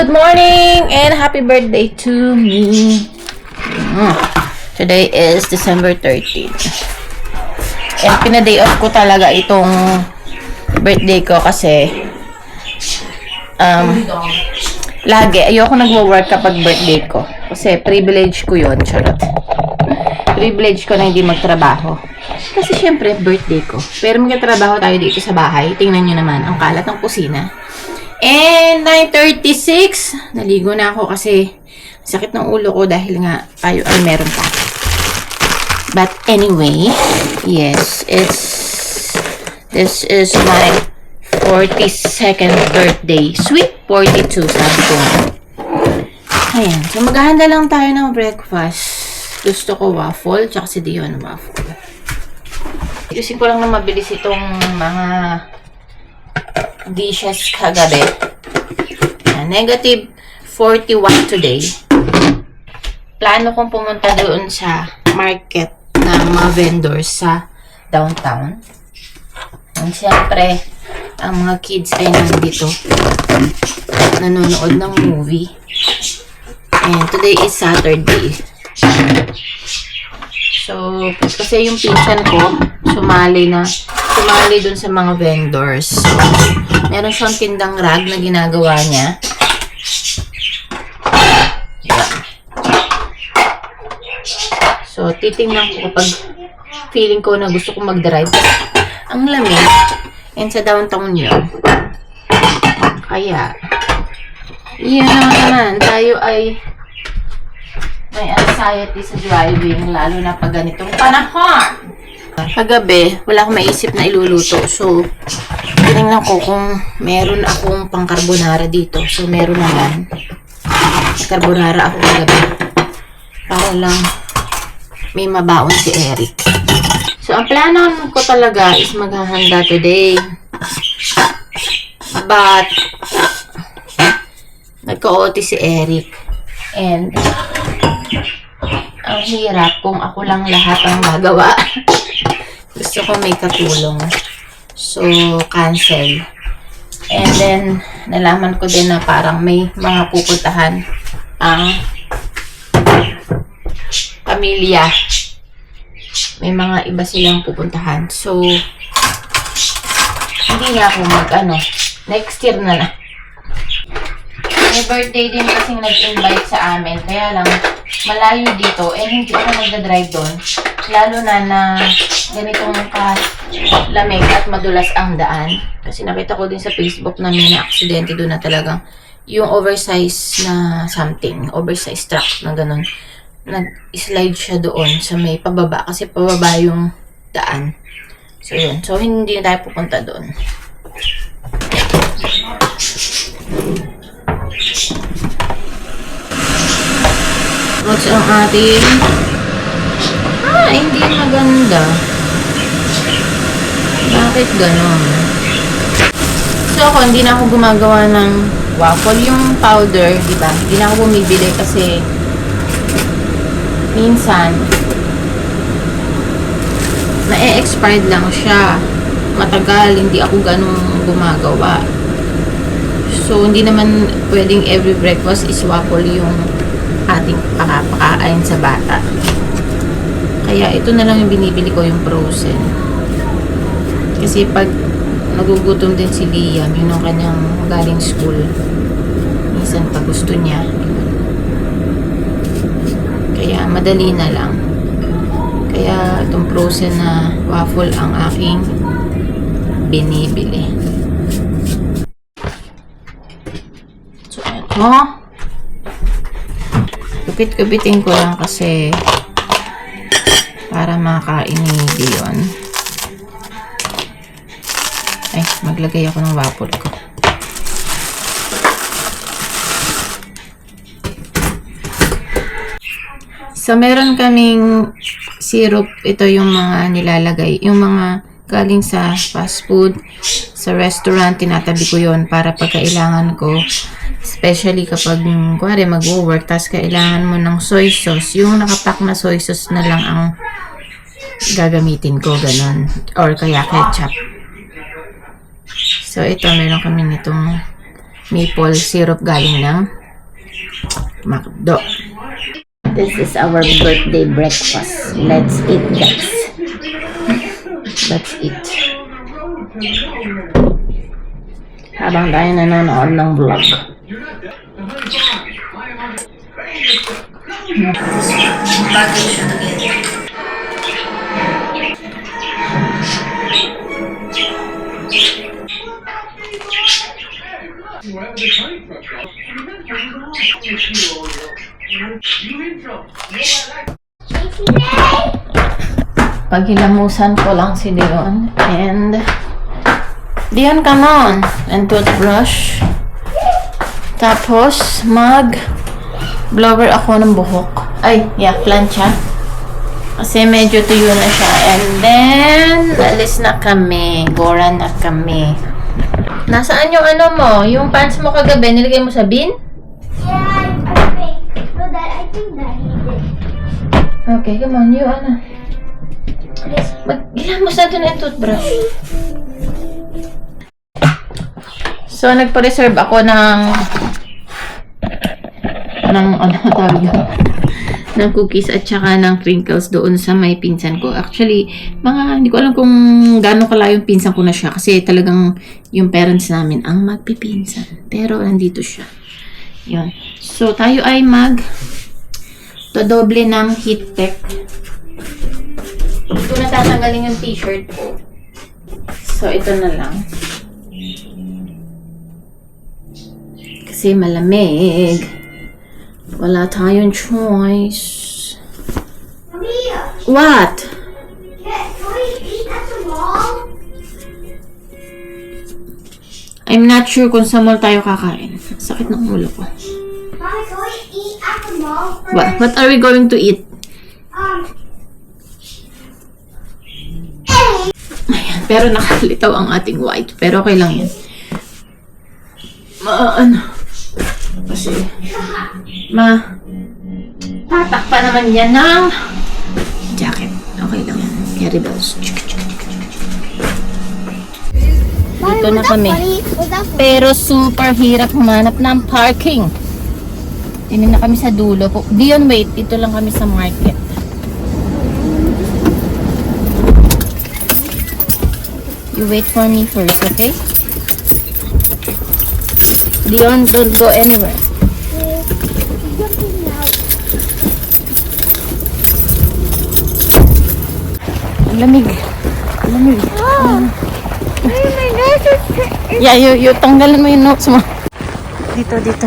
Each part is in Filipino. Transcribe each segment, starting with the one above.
good morning and happy birthday to me. Today is December 13. And pina-day off ko talaga itong birthday ko kasi lagi ayoko nagwo-work kapag birthday ko kasi privilege ko yun, charot. Privilege ko na hindi magtrabaho kasi syempre birthday ko, pero magtrabaho tayo dito sa bahay. Tingnan nyo naman ang kalat ng kusina. And 9:36, naligo na ako kasi sakit ng ulo ko dahil nga tayo ay meron pa. But anyway, yes, this is my 42nd birthday. Sweet 42, sabi ko. Ayan, so maghahanda lang tayo ng breakfast. Gusto ko waffle, tsaka si Dion waffle. Ayusin ko lang na mabilis itong mga dishes kagabi. Negative 41 today. Plano kong pumunta doon sa market ng mga vendors sa downtown. And siyempre, ang mga kids ay nandito. Nanonood ng movie. And today is Saturday. So, kasi yung pinsan ko, sumali dun sa mga vendors. So, meron siyang tindang rag na ginagawa niya. Yeah. So, titingnan ko kapag feeling ko na gusto kong mag-drive. Ang lamig. And sa downtown yun. Kaya, yun naman. Tayo ay may anxiety sa driving, lalo na pag ganitong panahon. Kagabi, wala akong maisip na iluluto. So, tinignan ko kung meron akong pang carbonara dito. So, meron naman. Carbonara ako kagabi. Para lang may mabaon si Eric. So, ang plano ko talaga is maghahanda today. But, nagka-OT si Eric. And, ang hirap kung ako lang lahat ang magawa. Gusto ko may katulong. So, cancel. And then, nalaman ko din na parang may mga pupuntahan ang pamilya. May mga iba silang pupuntahan. So, hindi nga ako next year na lang. May birthday din kasing nag-invite sa amin. Kaya lang, malayo dito. Eh, hindi ako magdadrive doon. Lalo na ganitong lamig at madulas ang daan. Kasi nakita ko din sa Facebook na may na-aksidente doon na talagang yung oversize na something. Oversize truck na ganun. Nag-slide siya doon sa may pababa. Kasi pababa yung daan. So, yun. So, hindi na tayo pupunta doon. What's ang ating? Hindi maganda. Bakit ganon? So ako, hindi na ako gumagawa ng waffle. Yung powder, diba? Hindi na ako bumibili kasi minsan na-expired lang siya. Matagal, hindi ako ganun gumagawa. So, hindi naman pwedeng every breakfast is waffle yung ating pakakain sa bata. Kaya ito na lang yung binibili ko, yung frozen. Kasi pag nagugutom din si Liam, yun ang kanyang galing school. Minsan pag gusto niya. Kaya madali na lang. Kaya itong frozen na waffle ang aking binibili. So, ito. Kupit-kupitin ko lang kasi para makain ni Dion. Ay, maglagay ako ng waffle ko. So, meron kaming syrup. Ito yung mga nilalagay. Yung mga galing sa fast food, sa restaurant, tinatabi ko yon para pagkailangan ko. Especially kapag, kuwari, mag-work, tapos kailangan mo ng soy sauce. Yung nakapack na soy sauce na lang ang gagamitin ko, ganun. Or kaya ketchup. So, ito, meron kami nitong maple syrup galing ng McDo. This is our birthday breakfast. Let's eat, guys. Let's eat. Habang tayo nanonood ng vlog. Paghilamusan ko lang si Dion. And Dion, come on. And toothbrush. Tapos blower ako ng buhok. Ay, yeah, plancha. Kasi medyo tuyo na siya. And then alis na kami. Gora na kami. Nasaan yung ano mo? Yung pants mo kagabi, nilagay mo sa bin? Yeah, I think. No, I think that he did. Okay, come on. You, ano? Maghilamos natin yung toothbrush. So, nagpa-reserve ako ng ano tawag yun? Ng cookies at saka ng crinkles doon sa may pinsan ko. Actually, hindi ko alam kung gaano kalayo yung pinsan ko na siya kasi talagang yung parents namin ang magpipinsan. Pero nandito siya. Yun. So, tayo ay dodoble ng heat tech. Ito na tatanggalin yung t-shirt ko. So, ito na lang. Kasi malamig. Wala tayong choice. Mia, What? can we eat at the mall? I'm not sure kung sa mall tayo kakain. Sakit ng ulo ko. Mommy, can we eat at the mall first? What are we going to eat? Ayan, pero nakalitaw ang ating white. Pero okay lang yan. Kasi, tatakpa naman yan ng jacket. Okay lang yan. Carry bells. Dito na kami. Pero super hirap humanap ng parking. Dito na kami sa dulo. Dion, wait. Dito lang kami sa market. You wait for me first, okay? Dion, don't go anywhere. Lamig. Lamig. Oh, my nose is... Yeah, you tanggalan mo yung notes mo. Dito. Dito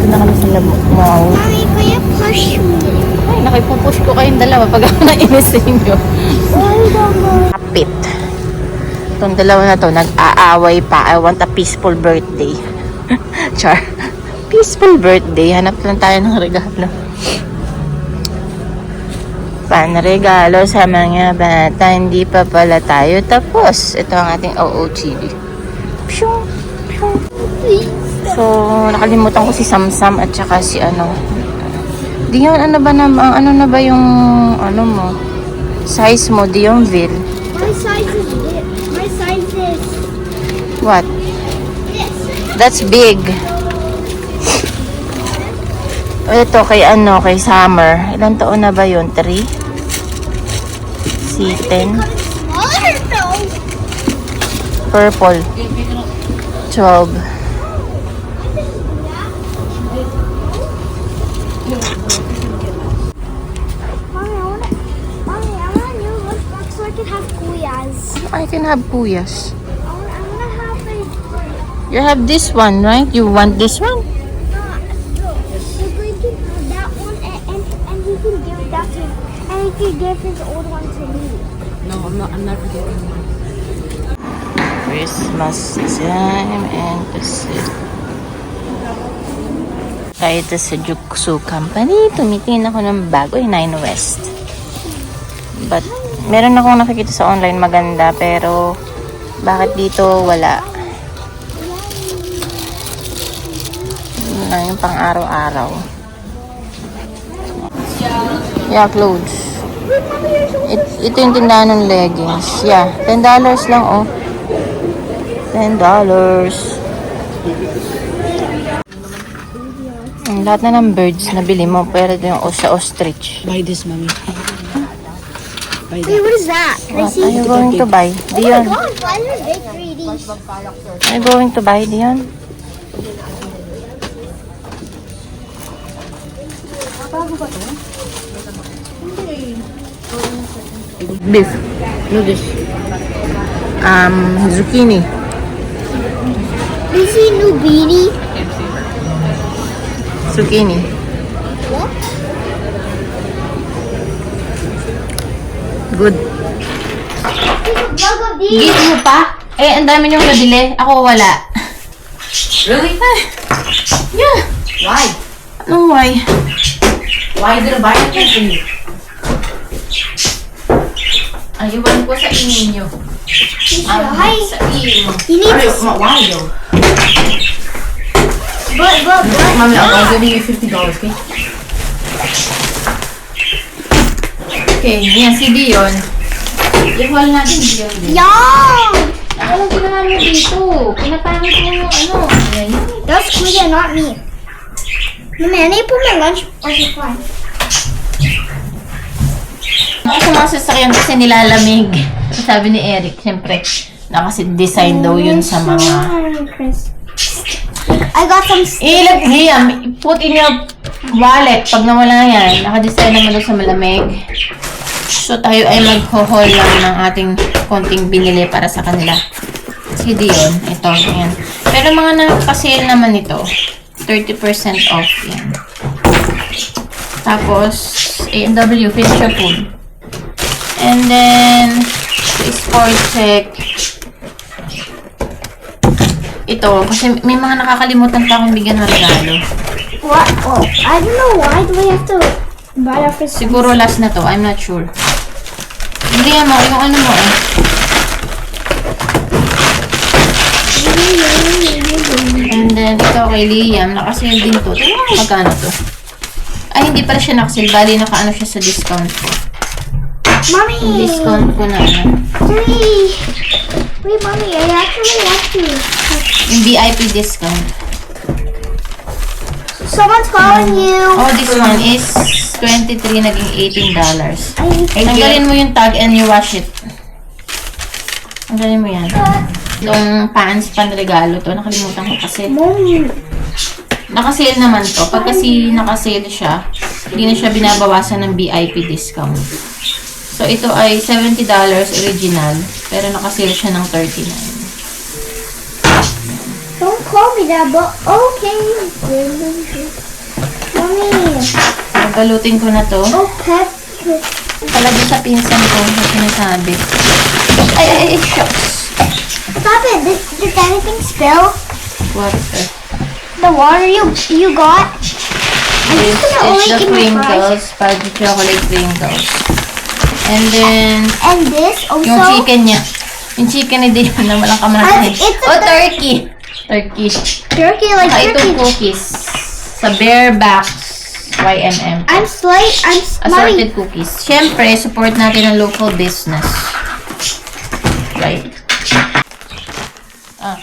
na kami sa mall. Mommy, will you push me? Ay, nakipupush ko kayong dalawa pag ako nainis sa inyo. Why don't go? Kapit. Itong dalawa na to, nag-aaway pa. I want a peaceful birthday. Char. Peaceful birthday. Hanap lang tayo ng regalo. Panregalo sa mga bata. Hindi pa pala tayo tapos. Ito ang ating OOTD. Pshung, pshung. So, nakalimutan ko si Samsam at saka si Dion, ano na ba yung mo? Size mo, Dionville. My size is this. My size is What? this. That's big. Ito kay Summer. Ilan taon na ba yun? 3? C10. Smaller though. Purple. 12. Mommy, I want a new lunchbox so I can have kuyas. I can have kuyas. I wanna have You have this one, right? You want this one? no, so we can have that one and he can give that to and he can give his old one to me. No, I'm not forgetting one. Christmas time and tayo ito sa Juksu Company. Tumitingin ako ng bago, 9 West. But, meron akong nakikita sa online maganda, pero bakit dito wala? Yun lang yung pang araw-araw. Yeah, clothes. Wait, mommy, you're so Ito yung tindahan ng leggings. Yeah, $10 lang, oh. $10. Lahat na ng birds na bili mo, pero ito yung sa ostrich. Buy this, mommy. Buy Wait, that. what is that? Can I What see? are you going to buy? Oh my Dion, god, why are they greedy? are you going to buy, Dion? Beef. Noodles. Zucchini. Is he new beanie? Zucchini. What? Good. There's a bug of these. Give mo pa? Eh, ang dami niyong nabili. Ako wala. Really? Yeah. Why? No, why? Why did I buy it? Ayuan ko sa inyo. Hi. Sa inyo. You need to. Why though? But. Mommy, I'm giving you $50, okay? Okay, yan si Dion. I-haul natin Dion. Yum! Anong ginawa mo dito? Pinapangit mo yung ano. Yan yun. That's Kuya, not me. Mommy, I need to put my lunch. Okay, fine. Ako sa mga sasakyan kasi nilalamig. Sabi ni Eric, siyempre, design daw yun sa mga... I got some. Liam, put in your wallet. Pag nawala yan, nakadesign naman daw sa malamig. So, tayo ay mag-haul lang ng ating konting binili para sa kanila. Si Dion, ito, yan. Pero mga nakasale naman ito, 30% off yan. Tapos, A&W, Fisher Food. And then, Sport Check. Ito, kasi may mga nakakalimutan pa akong bigyan ng regalo. What? Oh, I don't know. Why do we have to buy that for Siguro last na to, I'm not sure. Liam, yung ano mo eh. And then, ito kay Liam, nakasale din to. Tingnan mo magkano to. Ay, hindi pala siya nakasale. Bali, nakaano siya sa discount ko. Mommy! Discount ko na ano. Wait, mommy, I actually want to. Yung VIP discount. Someone's calling you. Oh, this one is 23, naging $18. I Tanggalin mo yung tag and you wash it. Tanggalin mo yan. Itong pants, panregalo to. Nakalimutan ko kasi. Mommy. Nakasale naman to. Pag kasi nakasale siya, hindi na siya binabawasan ng VIP discount. So, ito ay $70 original. Pero nakasale siya ng $39. Don't call me that, but okay. Mommy. Nagalutin ko na to. Oh, pet. Palagi sa pinsan ko sa sinasabi. Ay, shucks. Stop it. Did anything spill? What? The water you got? This gonna is only the eat my fries. Pringles, Fudgy Chocolate Pringles. And then, And this also. yung chicken niya. Yung chicken ni David na walang kamanahin. It's a Oh, turkey! Turkey. Turkey, like Saka itong turkey. cookies. Sa Barebacks Y&M. I'm mommy. Assorted cookies. Siyempre, support natin ang local business. Right. Ah.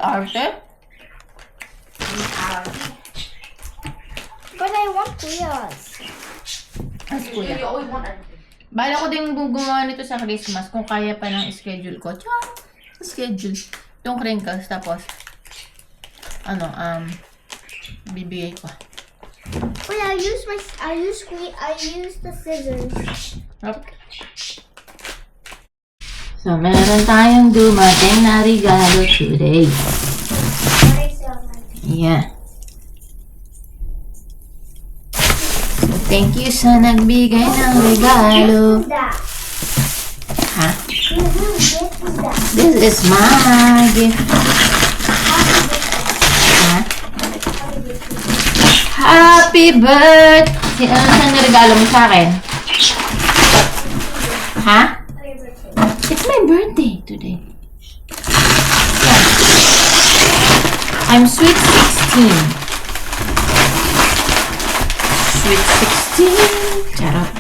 Arte? But I want Kuya's. As kuya. You always want Bala ko din gumawa nito sa Christmas kung kaya pa ng schedule ko. Tsaka, schedule. Yung crinkles, tapos, bibigay ko. Wait, I use the scissors. Okay. So, meron tayong dumating na regalo today. Yeah. So, thank you sa nagbigay ng regalo. Ha? This is my gift. Ha? Happy birthday! Ano saan regalo mo sa akin? Ha? It's my birthday today. Yeah. I'm sweet 16. Sweet 16. Charot.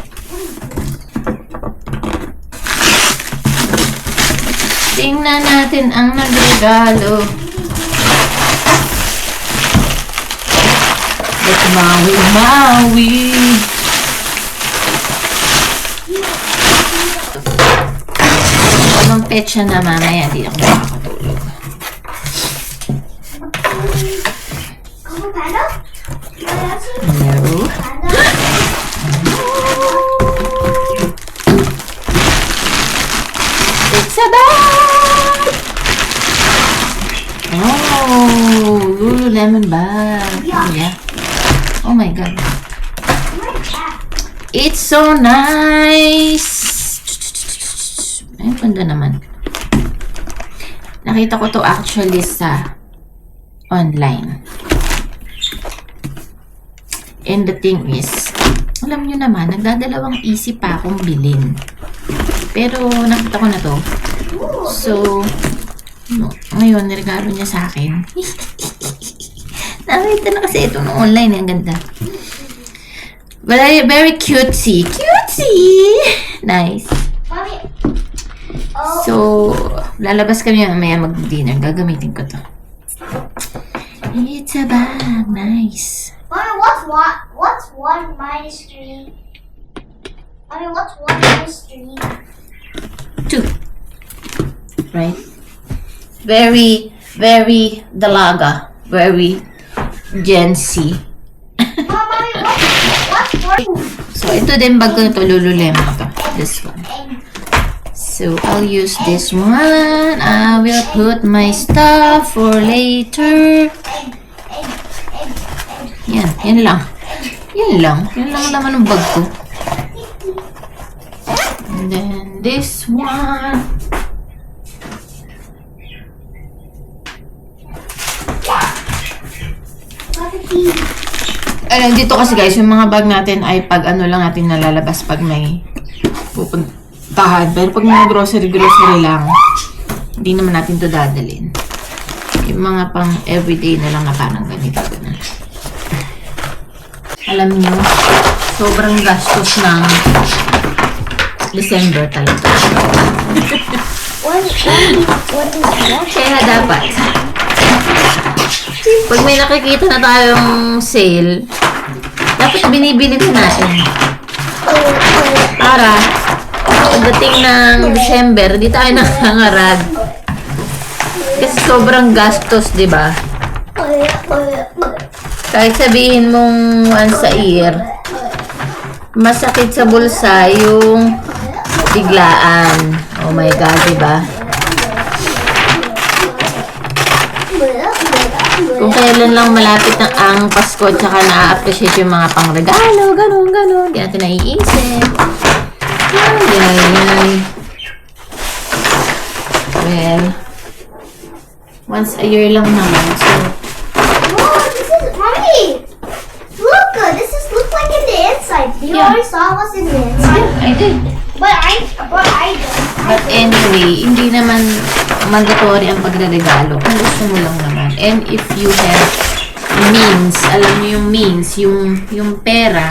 Tingnan natin ang nagregalo. Let's mawi. Anong petsa na mamaya? Hindi ako makakatulog. Kung panda? No. Panda? It's a bag! Oh, Lululemon bag. Yeah. Oh my God. It's so nice! Ay, ganda naman. Nakita ko to actually sa online. And the thing is, alam nyo naman, nagdadalawang isip pa akong bilhin. Pero nakita ko na to. So, ngayon, niregalo niya sa akin. Nakita na kasi ito no online. Ang ganda. Very, very cutesy. Cutesy! Nice. Mommy. Oh. So, lalabas kami mamaya mag-dinner. Gagamitin ko to. It's a bag. Nice. Mommy, what's 1 minus 3? Mommy, what's 1 minus 3? 2. Right? Very, very dalaga. Very Gen Z. Mommy, what's 1? So, ito din bag ko na to. Lululemon to. This one. So, I'll use this one. I will put my stuff for later. Yan lang. Yan lang naman ng bag ko. And then, this one. Dito kasi guys, yung mga bag natin ay pag ano lang natin nalalabas pag may pupuntahan. Pero pag mga grocery lang, hindi naman natin to dadalhin. Yung mga pang everyday na lang na parang ganito na. Alam niyo, sobrang gastos ng December talaga. What is that? Kaya dapat, pag may nakikita na tayong sale, dapat binibili na natin. Para, pagdating ng December, di tayo nangangarag. Kasi sobrang gastos, di ba? Kahit sabihin mong once a year, masakit sa bulsa yung biglaan. Oh my God, di ba? Kung kailan lang malapit ang Pasko at saka na-appreciate yung mga pangregalo, ganun. Hindi natin naiisip. Ay. Well, once a year lang naman. So, Oh, this is Mommy. Look, looks like in the inside. You Yeah. already saw what's in the inside. I did. But I don't. But anyway, hindi naman mandatory ang pagre-regalo kung gusto mo lang naman. And if you have means, alam niyo yung means, yung pera,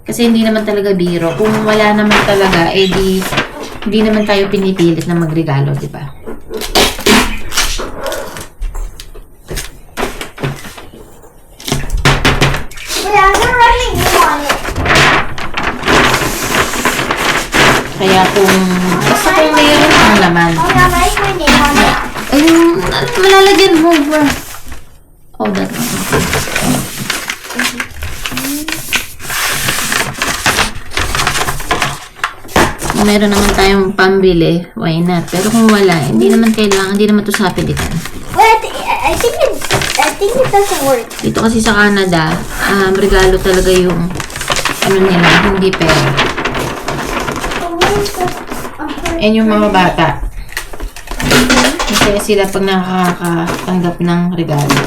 kasi hindi naman talaga biro. Kung wala naman talaga, hindi naman tayo pinipilit na magregalo, di ba? Yeah, I'm gonna write my name on it. Kaya basta kung mayroon ang laman. Oh, yeah, I'm writing my name on it. Ayun, malalagyan mo. Oh, that one. Kung meron naman tayong pambili, why not? Pero kung wala, hindi naman kailangan, hindi naman to sa pilitan. Wait, I think it doesn't work. Dito kasi sa Canada, regalo talaga yung ano nila, hindi pera. And yung mga bata, masaya sila pag nakakatanggap ng regalo.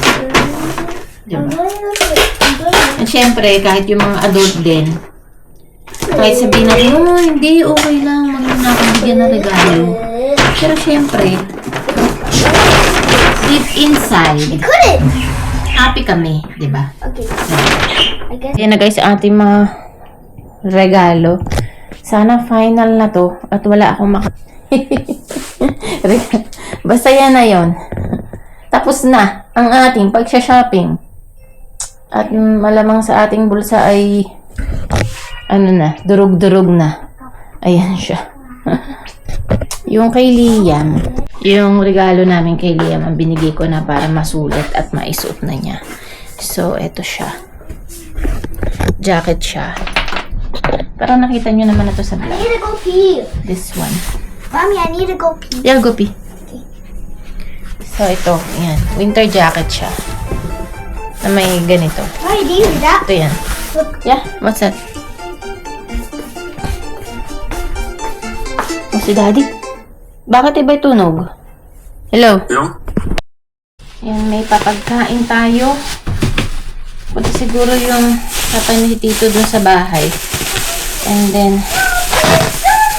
Diba? At syempre, kahit yung mga adult din, kahit sabihin natin, oh, hindi, okay lang, magkakabigyan ng regalo. Pero syempre, deep inside, Couldn't. happy kami, di ba? Okay. I guess. Yan na guys, ang ating mga regalo. Sana final na to at wala akong Basta yan na yon. Tapos na ang ating pagsha-shopping. At malamang sa ating bulsa ay durug-durug na. Ayan siya. Yung kay Liam, yung regalo namin kay Liam, ang binigay ko na para masulat at maisuot na niya. So, eto siya. Jacket siya. Pero nakita nyo naman na to sa I vlog. need to go pee. This one. Mommy, I need to go pee. Yeah, go pee. So, ito. Yan. Winter jacket siya. Na may ganito. Why do you do that? Ito yan. Look. Yeah, what's that? Oh, si Daddy. Bakit iba'y tunog? Hello? Yan, may papagkain tayo. Punta siguro yung papa ni Tito dun sa bahay. And then,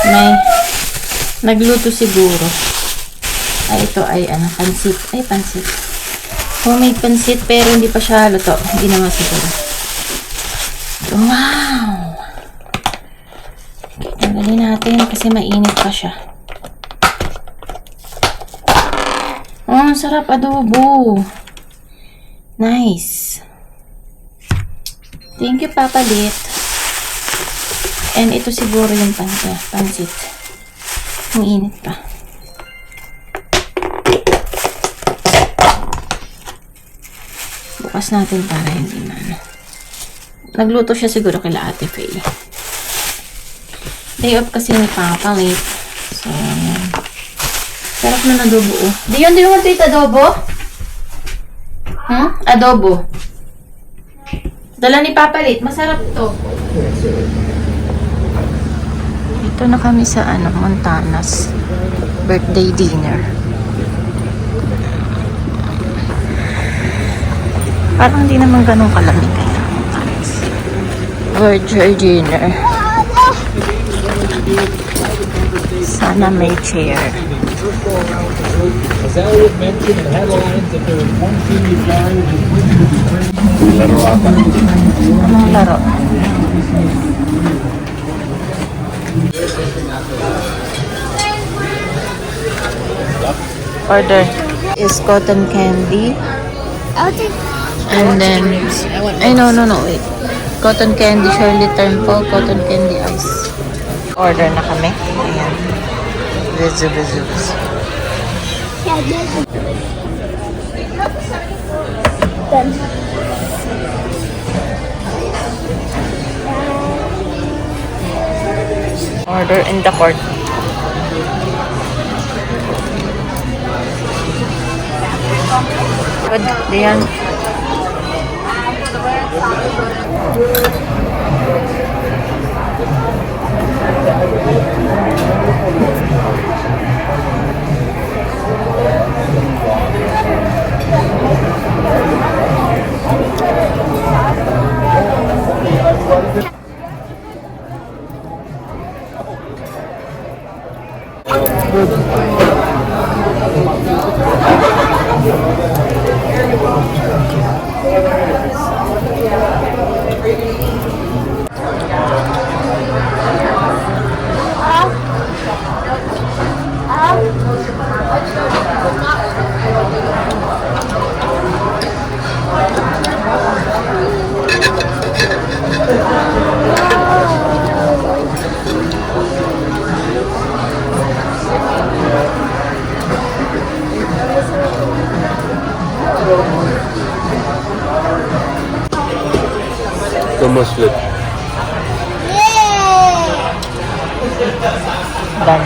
may nagluto siguro. Ay, ito ay pansit. Ay, pansit. Homemade pansit pero hindi pa siya luto. Ginawa siguro. Wow! Tanggalin natin kasi mainit pa siya. Oh, ang sarap adobo. Nice. Thank you, Papa Lit. And ito siguro yung pansit. Ang init pa. Bukas natin para hindi man. Nagluto siya siguro kila Ate Faye. Day off kasi ni Papa Lit. So, ayan. Sarap na adobo, oh. Do you want to eat adobo? Adobo. Dala ni Papa Lit. Masarap to. Ito na kami sa Montanas. Birthday dinner. Parang hindi naman ganun kalamig kaya Montanas. Birthday dinner. Sana may chair. As Elliot mentioned in headlines, that there was one team required Anong laro? Order is cotton candy. I'll take. And then, no, wait. Cotton candy, Shirley Turnbull, cotton candy ice. Order na kami. Ayan. Vizu. Yeah, done. Order in the court. Good, Diyan. Thomas Flip. Yay! Done.